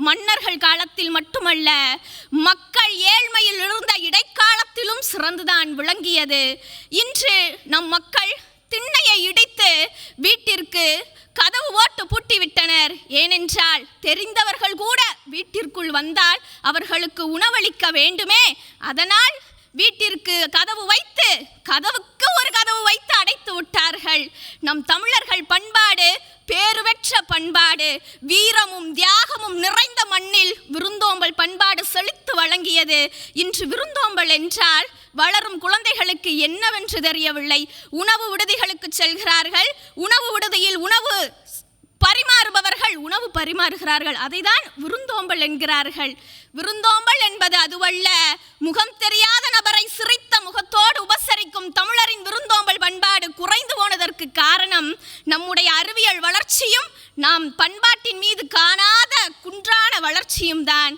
மன்னர்கள் காலத்தில் மட்டுமல்ல, மக்கள் ஏழ்மையில் இருந்த இடைக்காலத்திலும் சிறந்துதான் விளங்கியது. இன்று நம் மக்கள் திண்ணையை இடித்து வீட்டிற்கு கதவு ஓட்டு பூட்டிவிட்டனர். ஏனென்றால் தெரிந்தவர்கள் கூட வீட்டிற்குள் வந்தால் அவர்களுக்கு உணவளிக்க வேண்டுமே. அதனால் வீட்டிற்கு கதவுக்கு ஒரு கதவு வைத்து அடைத்து விட்டார்கள். நம் தமிழர்கள் பண்பாடு பேறுபெற்ற பண்பாடு, வீரமும் தியாகமும் நிறைந்த மண்ணில் விருந்தோம்பல் பண்பாடு செழித்து வழங்கியது. இன்று விருந்தோம்பல் என்றால் வளரும் குழந்தைகளுக்கு என்னவென்று தெரியவில்லை. உணவு விடுதிகளுக்கு செல்கிறார்கள், உணவு விடுதியில் உணவு பரிமாறுபவர்கள் உணவு பரிமாறுகிறார்கள், அதைதான் விருந்தோம்பல் என்கிறார்கள். விருந்தோம்பல் என்பது அதுவல்ல. முகம் தெரியாத நபரை சிரித்த முகத்தோடு உபசரிக்கும் தமிழரின் விருந்தோம்பல் பண்பாடு குறைந்து போனதற்கு காரணம் நம்முடைய அறிவியல் வளர்ச்சியும் நாம் பண்பாட்டின் மீது காணாத குன்றான வளர்ச்சியும் தான்.